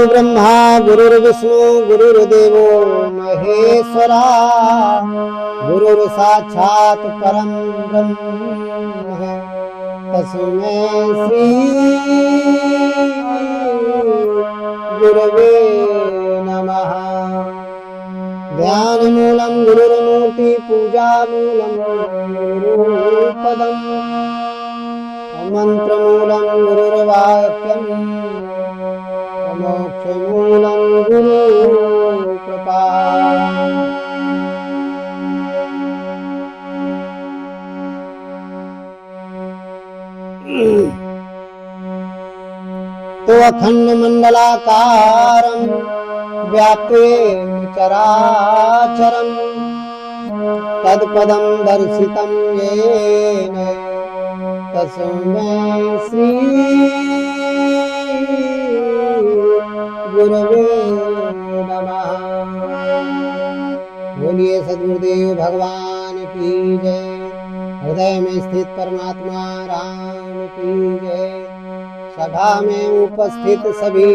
ब्रह्मा गुरुर्विष्णु गुरुर्देवो महेश्वरा गुरुर् साक्षात् परम ब्रह्म तस्मै श्री गुरवे नमः। ध्यान मूलम गुरुर्मूर्ति पूजा मूलम गुरुपदम मंत्र मूलम गुरुर्वाक्यम मोक्ष मूलम गुरु कृपा। तो अखंड मंडलाकारं व्याप्तेन चराचरं तत्पदं दर्शितं येन तस्मै श्री गुरवे नमः। बोलिए सद्गुरुदेव भगवान की जय। हृदय में स्थित परमात्मा राम की जय। सभा में उपस्थित सभी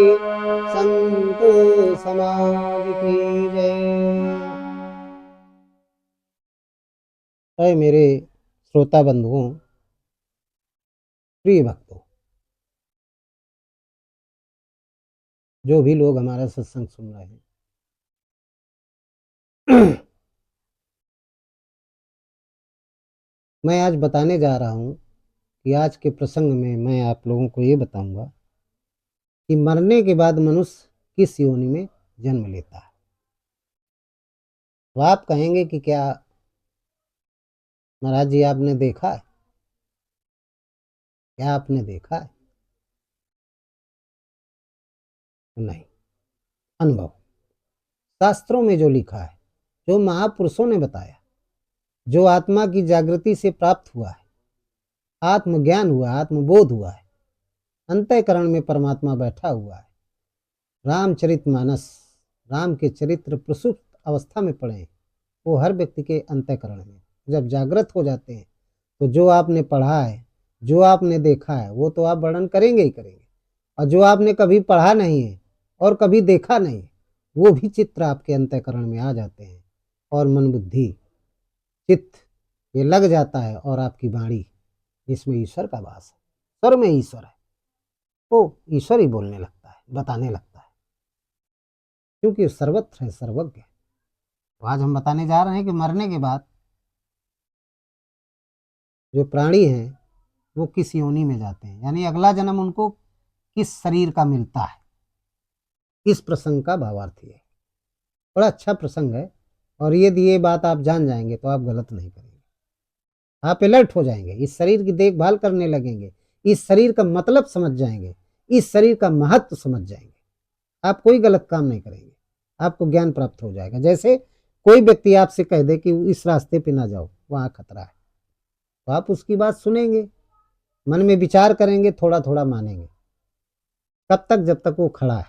संत समाज की जय। ऐ मेरे श्रोता बंधुओं, प्रिय भक्तों, जो भी लोग हमारा सत्संग सुन रहे हैं, मैं आज बताने जा रहा हूं कि आज के प्रसंग में मैं आप लोगों को ये बताऊंगा कि मरने के बाद मनुष्य किस योनि में जन्म लेता है। तो आप कहेंगे कि क्या महाराज जी आपने देखा है? क्या आपने देखा है? नहीं, अनुभव, शास्त्रों में जो लिखा है, जो महापुरुषों ने बताया, जो आत्मा की जागृति से प्राप्त हुआ है, आत्मज्ञान हुआ, आत्मबोध हुआ है, अंतःकरण में परमात्मा बैठा हुआ है। रामचरितमानस, राम के चरित्र प्रसुप्त अवस्था में पड़े हैं, वो हर व्यक्ति के अंतःकरण में जब जागृत हो जाते हैं तो जो आपने पढ़ा है, जो आपने देखा है, वो तो आप वर्णन करेंगे ही करेंगे, और जो आपने कभी पढ़ा नहीं है और कभी देखा नहीं, वो भी चित्र आपके अंतःकरण में आ जाते हैं और मन बुद्धि चित्त ये लग जाता है और आपकी वाणी जिसमें ईश्वर का वास है, स्वर में ईश्वर है, वो ईश्वर ही बोलने लगता है, बताने लगता है, क्योंकि सर्वत्र है, सर्वज्ञ है। तो आज हम बताने जा रहे हैं कि मरने के बाद जो प्राणी हैं वो किस योनि में जाते हैं, यानी अगला जन्म उनको किस शरीर का मिलता है। इस प्रसंग का भावार्थ है। बड़ा अच्छा प्रसंग है, और यदि ये बात आप जान जाएंगे तो आप गलत नहीं करेंगे, आप अलर्ट हो जाएंगे, इस शरीर की देखभाल करने लगेंगे, इस शरीर का मतलब समझ जाएंगे, इस शरीर का महत्व समझ जाएंगे, आप कोई गलत काम नहीं करेंगे, आपको ज्ञान प्राप्त हो जाएगा। जैसे कोई व्यक्ति आपसे कह दे कि इस रास्ते पे ना जाओ, वहां खतरा है, तो आप उसकी बात सुनेंगे, मन में विचार करेंगे, थोड़ा थोड़ा मानेंगे। कब तक? जब तक वो खड़ा है।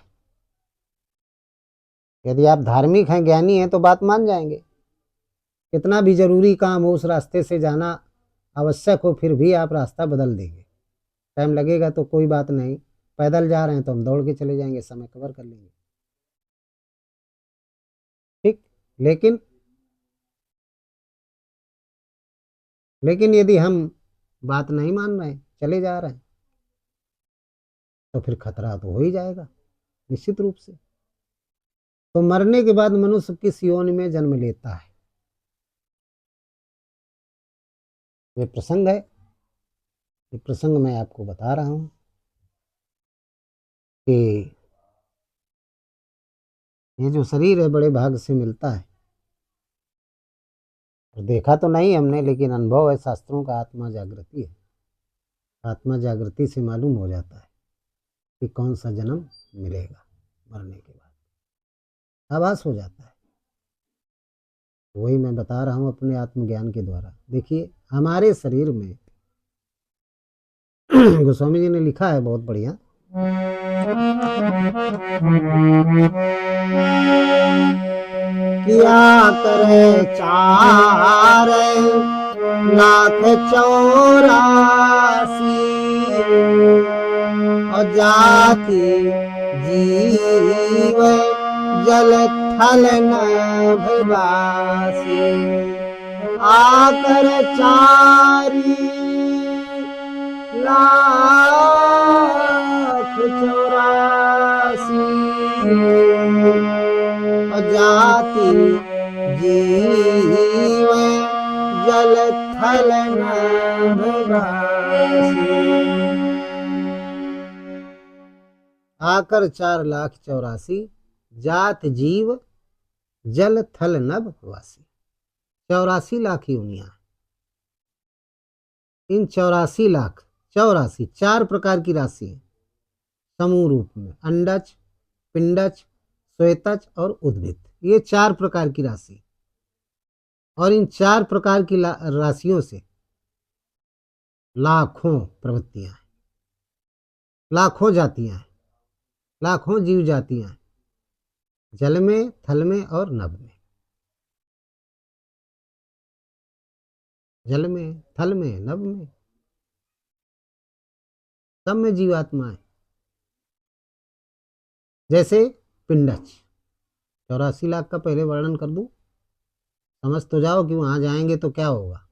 यदि आप धार्मिक हैं, ज्ञानी हैं, तो बात मान जाएंगे। कितना भी जरूरी काम हो, उस रास्ते से जाना आवश्यक हो, फिर भी आप रास्ता बदल देंगे। टाइम लगेगा तो कोई बात नहीं, पैदल जा रहे हैं तो हम दौड़ के चले जाएंगे, समय कवर कर लेंगे, ठीक। लेकिन यदि हम बात नहीं मान रहे, चले जा रहे हैं, तो फिर खतरा तो हो ही जाएगा निश्चित रूप से। तो मरने के बाद मनुष्य किस योनि में जन्म लेता है, ये प्रसंग है। ये प्रसंग मैं आपको बता रहा हूं कि ये जो शरीर है बड़े भाग से मिलता है, और देखा तो नहीं हमने, लेकिन अनुभव है शास्त्रों का। आत्मा जागृति है, आत्मा जागृति से मालूम हो जाता है कि कौन सा जन्म मिलेगा। मरने के बाद आभास हो जाता है। वही मैं बता रहा हूं अपने आत्मज्ञान के द्वारा। देखिए हमारे शरीर में गोस्वामी जी ने लिखा है बहुत बढ़िया, किया करे 4,84,000 और जाति जीव जल थल नभवासी आकर चारी लाख चौरासी जाति जीव जल थल नभवासी आकर 4,84,000 जात जीव जल थल नभ वासी 84 लाख योनियां। इन 84 लाख 84 4 प्रकार की राशि है समूह रूप में, अंडज, पिंडज, श्वेतज और उद्भिद। ये 4 प्रकार की राशि और इन 4 प्रकार की राशियों से लाखों प्रवृत्तियां हैं, लाखों जातियां हैं, लाखों जीव जातियां हैं, जल में, थल में और नभ में। जल में, थल में, नभ में, सब में जीवात्माएं। जैसे पिंडज 84 लाख का पहले वर्णन कर दूं, समझ तो जाओ कि वहां जाएंगे तो क्या होगा।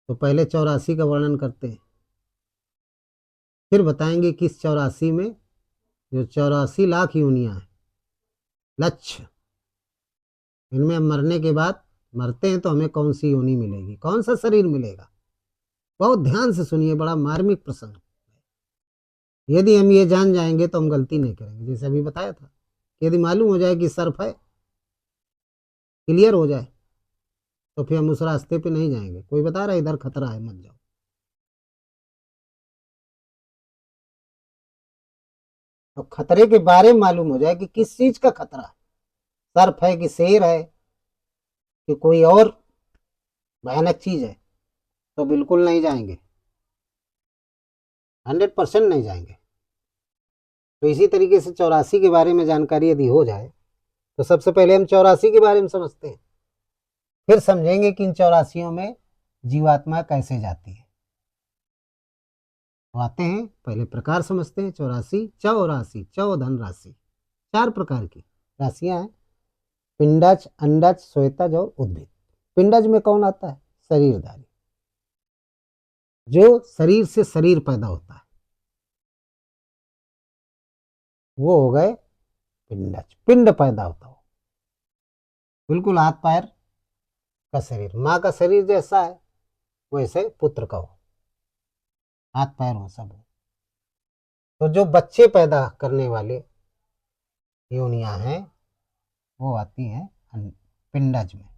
तो पहले 84 का वर्णन करते हैं, फिर बताएंगे किस 84 में जो 84 लाख योनियां हैं, लक्ष्य इनमें मरने के बाद मरते हैं तो हमें कौन सी योनि मिलेगी, कौन सा शरीर मिलेगा। बहुत ध्यान से सुनिए, बड़ा मार्मिक प्रसंग। यदि हम ये जान जाएंगे तो हम गलती नहीं करेंगे। जैसे अभी बताया था, यदि मालूम हो जाए कि सर्फ है, क्लियर हो जाए, तो फिर हम उस रास्ते पे नहीं जाएंगे। कोई बता रहा है इधर खतरा है मत जाओ, तो खतरे के बारे में मालूम हो जाए कि किस चीज का खतरा है, सर्फ है कि शेर है कि कोई और भयानक चीज है, तो बिल्कुल नहीं जाएंगे, 100% नहीं जाएंगे। तो इसी तरीके से 84 के बारे में जानकारी यदि हो जाए तो सबसे पहले हम 84 के बारे में समझते हैं, फिर समझेंगे कि इन 84 में जीवात्मा कैसे जाती है। तो आते हैं, पहले प्रकार समझते हैं। 84 चौरासी, चौधन राशि 4 प्रकार की राशियां हैं, पिंडज, अंडज, श्वेतज और उद्भिद। पिंडज में कौन आता है? शरीरधारी, जो शरीर से शरीर पैदा होता है, वो हो गए पिंडज। पिंड पैदा होता हो, बिल्कुल हाथ पैर का शरीर, माँ का शरीर जैसा है वैसे पुत्र का हो, हाथ पैर हो, सब हो। तो जो बच्चे पैदा करने वाले योनियां हैं वो आती हैं पिंडज में।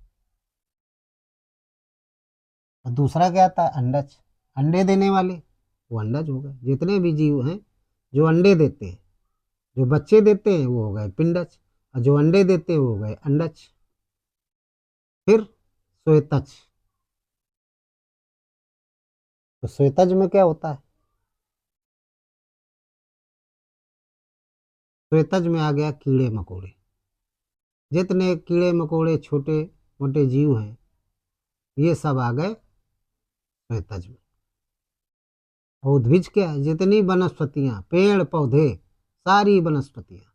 और दूसरा क्या आता है? अंडज, अंडे देने वाले, वो अंडज हो गए। जितने भी जीव हैं जो अंडे देते हैं, जो बच्चे देते हैं, वो हो गए पिंडज, और जो अंडे देते हैं वो हो गए अंडज। फिर श्वेतज, तो श्वेतज में क्या होता है? श्वेतज में आ गया कीड़े मकोड़े, जितने कीड़े मकोड़े छोटे मोटे जीव हैं ये सब आ गए श्वेतज में। और उद्भिज क्या है? जितनी वनस्पतियां, पेड़ पौधे, सारी वनस्पतियां,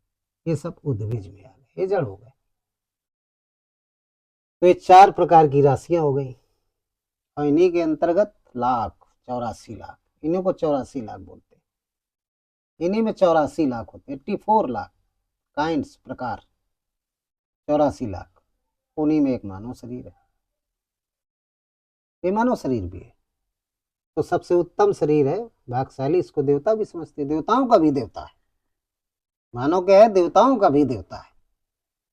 ये सब उद्भिज में आ गए, ये जड़ हो गए। तो ये 4 प्रकार की राशियां हो गई, और इन्हीं के अंतर्गत लाख 84 लाख, इन्हीं को 84 लाख बोलते हैं। इन्हीं में 84 लाख होते हैं, 84 लाख काइंड्स, प्रकार, 84 लाख। उन्हीं में एक मानव शरीर है, ये मानव शरीर भी है। तो सबसे उत्तम शरीर है, भाग्यशाली, इसको देवता भी समझते हैं, देवताओं का भी देवता है। मानव क्या है? देवताओं का भी देवता है।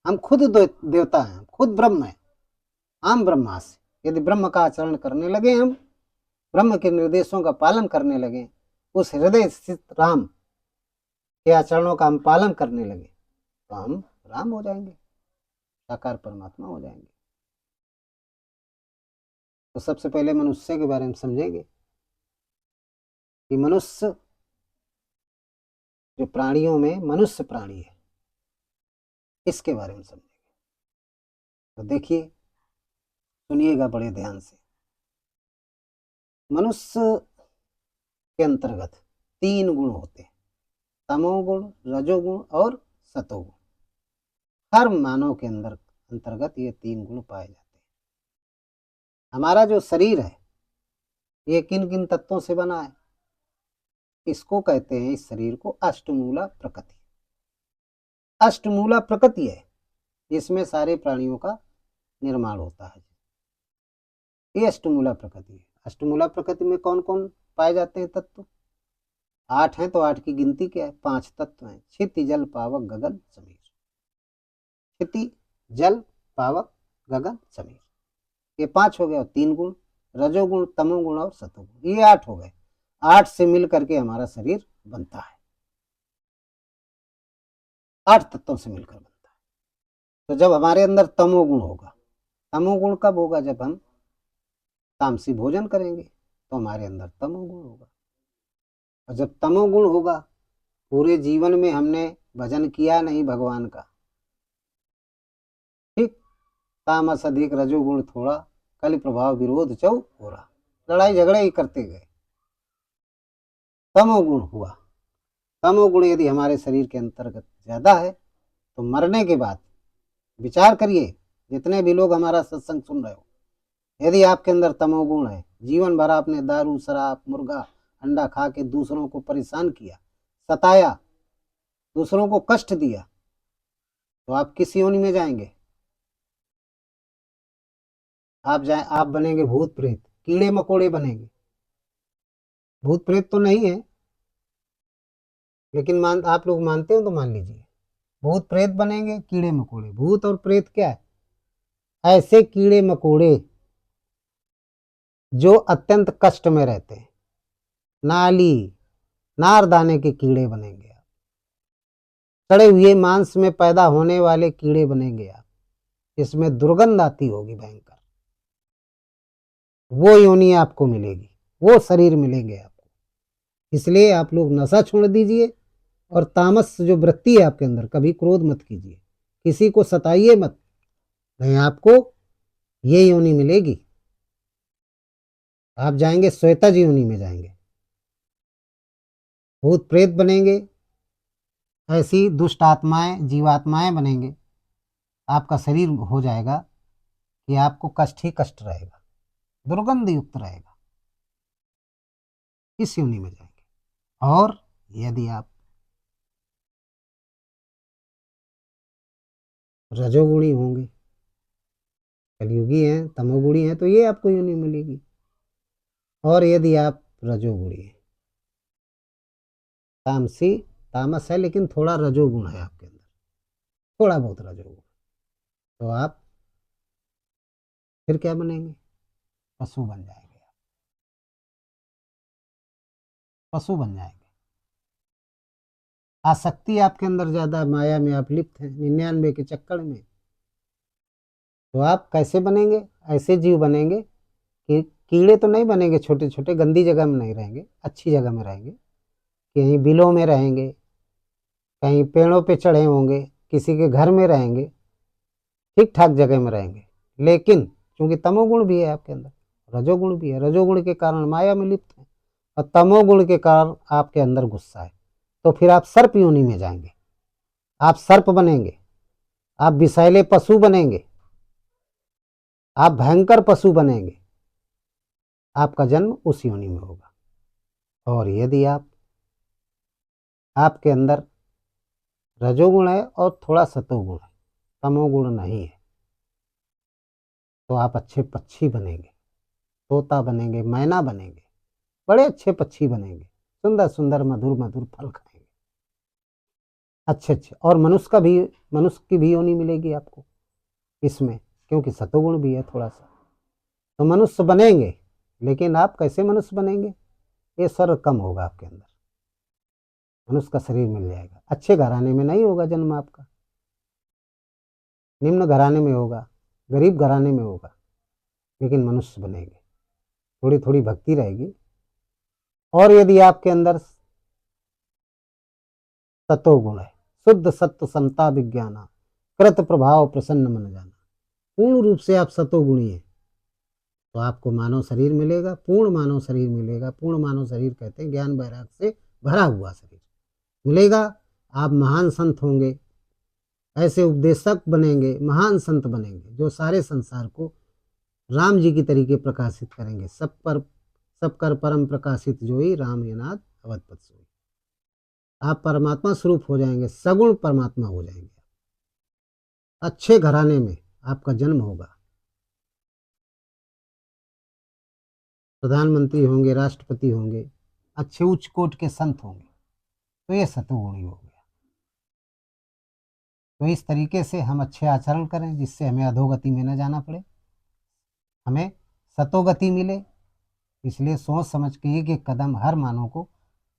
हम खुद देवता हैं, खुद ब्रह्म है, हम ब्रह्मास्मि। यदि ब्रह्म का आचरण करने लगे, हम ब्रह्म के निर्देशों का पालन करने लगे, उस हृदय स्थित राम के आचरणों का हम पालन करने लगे, तो हम राम हो जाएंगे, साकार परमात्मा हो जाएंगे। तो सबसे पहले मनुष्य के बारे में समझेंगे कि मनुष्य, जो प्राणियों में मनुष्य प्राणी है, इसके बारे में समझेंगे। तो देखिए, सुनिएगा बड़े ध्यान से। मनुष्य के अंतर्गत 3 गुण होते हैं। तमोगुण, रजोगुण और सतोगुण। हर मानव के अंतर्गत ये 3 गुण पाए जाते हैं। हमारा जो शरीर है ये किन किन तत्वों से बना है? इसको कहते हैं, इस शरीर को अष्टमूला प्रकृति। अष्टमूला प्रकृति है, इसमें सारे प्राणियों का निर्माण होता है। ये अष्टमूला प्रकृति है। अष्टमूला प्रकृति में कौन कौन पाए जाते हैं तत्व? 8 हैं, तो 8 की गिनती क्या है? 5 तत्व हैं। क्षिति, जल, पावक, गगन, समीर। क्षिति, जल, पावक, गगन, समीर, ये 5 हो गए। और 3 गुण, रजोगुण, तमोगुण और सतोगुण, ये 8 हो गए। 8 से मिल करके हमारा शरीर बनता है। 8 तत्वों से मिलकर बनता है। तो जब हमारे अंदर तमोगुण होगा, तमोगुण कब होगा? जब हम तामसी भोजन करेंगे तो हमारे अंदर तमोगुण होगा। और जब तमोगुण होगा, पूरे जीवन में हमने भजन किया नहीं भगवान का, ठीक, तामस अधिक रजोगुण थोड़ा, कलि प्रभाव विरोध चौ हो रहा, लड़ाई झगड़े ही करते गए। तमोगुण हुआ। तमोगुण यदि हमारे शरीर के अंतर्गत ज्यादा है तो मरने के बाद विचार करिए, जितने भी लोग हमारा सत्संग सुन रहे हो, यदि आपके अंदर तमोगुण है, जीवन भर आपने दारू, शराब, मुर्गा, अंडा खा के दूसरों को परेशान किया, सताया, दूसरों को कष्ट दिया, तो आप किस योनि में जाएंगे? आप बनेंगे भूत प्रेत, कीड़े मकोड़े बनेंगे। भूत प्रेत तो नहीं है, लेकिन आप लोग मानते हो तो मान लीजिए, भूत प्रेत बनेंगे, कीड़े मकोड़े। भूत और प्रेत क्या है? ऐसे कीड़े मकोड़े जो अत्यंत कष्ट में रहते हैं। नाली, नारदाने के कीड़े बनेंगे आप। सड़े हुए मांस में पैदा होने वाले कीड़े बनेंगे आप, इसमें दुर्गंध आती होगी भयंकर। वो योनि आपको मिलेगी, वो शरीर मिलेंगे आपको। इसलिए आप लोग नशा छोड़ दीजिए, और तामस जो वृत्ति है आपके अंदर, कभी क्रोध मत कीजिए, किसी को सताइए मत, नहीं आपको ये योनि मिलेगी। आप जाएंगे श्वेता योनि में जाएंगे, भूत प्रेत बनेंगे, ऐसी दुष्ट आत्माएं, जीवात्माएं बनेंगे। आपका शरीर हो जाएगा कि आपको कष्ट ही कष्ट रहेगा, दुर्गंध युक्त रहेगा। इस योनि में जाएंगे। और यदि आप रजोगुणी होंगे, कलयुगी हैं, तमोगुणी हैं, तो ये आपको योनि मिलेगी। और यदि आप रजोगुणी हैं, तामसी, तामस है लेकिन थोड़ा रजोगुण है आपके अंदर, थोड़ा बहुत रजोगुण, तो आप फिर क्या बनेंगे? पशु बन जाएंगे। पशु बन जाएंगे। आसक्ति आपके अंदर ज्यादा, माया में आप लिप्त हैं 99 के चक्कर में, तो आप कैसे बनेंगे? ऐसे जीव बनेंगे कि कीड़े तो नहीं बनेंगे, छोटे छोटे गंदी जगह में नहीं रहेंगे, अच्छी जगह में रहेंगे। कहीं बिलों में रहेंगे, कहीं पेड़ों पे चढ़े होंगे, किसी के घर में रहेंगे, ठीक ठाक जगह में रहेंगे। लेकिन क्योंकि तमोगुण भी है आपके अंदर, रजोगुण भी है, रजोगुण के कारण माया में लिप्त है, और तमोगुण के कारण आपके अंदर गुस्सा है, तो फिर आप सर्प योनि में जाएंगे। आप सर्प बनेंगे, आप विषैले पशु बनेंगे, आप भयंकर पशु बनेंगे। आपका जन्म उस योनि में होगा। और यदि आपके अंदर रजोगुण है और थोड़ा सतोगुण है, तमोगुण नहीं है, तो आप अच्छे पक्षी बनेंगे, तोता बनेंगे, मैना बनेंगे, बड़े अच्छे पक्षी बनेंगे, सुंदर सुंदर मधुर मधुर फल खाएंगे, अच्छे अच्छे। और मनुष्य की भी योनि मिलेगी आपको इसमें, क्योंकि सतोगुण भी है थोड़ा सा। तो मनुष्य बनेंगे, लेकिन आप कैसे मनुष्य बनेंगे? ये स्वर्ग कम होगा आपके अंदर, मनुष्य का शरीर मिल जाएगा। अच्छे घराने में नहीं होगा जन्म आपका, निम्न घराने में होगा, गरीब घराने में होगा, लेकिन मनुष्य बनेंगे। थोड़ी थोड़ी भक्ति रहेगी। और यदि आपके अंदर सतोगुण है, शुद्ध सत्व समता विज्ञान, कृत प्रभाव प्रसन्न मन जाना, पूर्ण रूप से आप सतोगुणी है, तो आपको मानव शरीर मिलेगा, पूर्ण मानव शरीर मिलेगा। पूर्ण मानव शरीर कहते हैं ज्ञान वैराग से भरा हुआ शरीर, मिलेगा, आप महान संत होंगे, ऐसे उपदेशक बनेंगे, महान संत बनेंगे जो सारे संसार को राम जी की तरीके प्रकाशित करेंगे। सब कर परम प्रकाशित जोई, राम यनाद अवधपत सोई। आप परमात्मा स्वरूप हो जाएंगे, सगुण परमात्मा हो जाएंगे। अच्छे घराने में आपका जन्म होगा, प्रधानमंत्री होंगे, राष्ट्रपति होंगे, अच्छे उच्च कोट के संत होंगे, तो ये सतुगुणी हो गया। तो इस तरीके से हम अच्छे आचरण करें जिससे हमें अधोगति में न जाना पड़े, हमें सतोगति मिले। इसलिए सोच समझ के एक एक कदम हर मानव को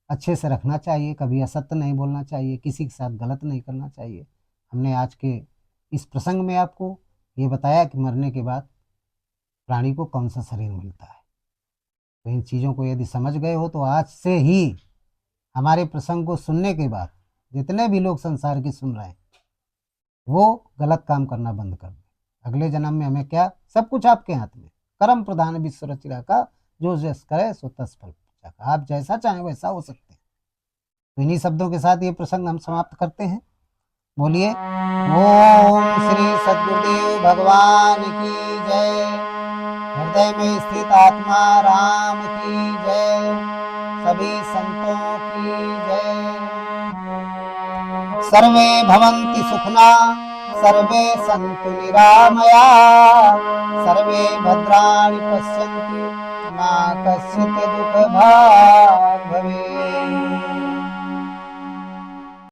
अच्छे से रखना चाहिए, कभी असत्य नहीं बोलना चाहिए, किसी के साथ गलत नहीं करना चाहिए। हमने आज के इस प्रसंग में आपको ये बताया कि मरने के बाद प्राणी को कौन सा शरीर मिलता है। तो इन चीज़ों को यदि समझ गए हो तो आज से ही हमारे प्रसंग को सुनने के बाद जितने भी लोग संसार की सुन रहे हैं वो गलत काम करना बंद कर दें। अगले जन्म में हमें क्या, सब कुछ आपके हाथ में, कर्म प्रधान विश्व रचिरा का, जो जस करे सो तस फल पाका। आप जैसा चाहें वैसा हो सकते हैं। तो इन्हीं शब्दों के साथ ये प्रसंग हम समाप्त करते हैं। बोलिए ओम श्री सद्गुरुदेव भगवान की जय। हृदय में स्थित आत्मा राम की जय। सभी संतों की जय। सर्वे भवन्ति सुखना, सर्वे सन्तु निरामया, सर्वे भद्राणि पश्यन्तु मा कश्चित् दुःखभाग् भवेत्।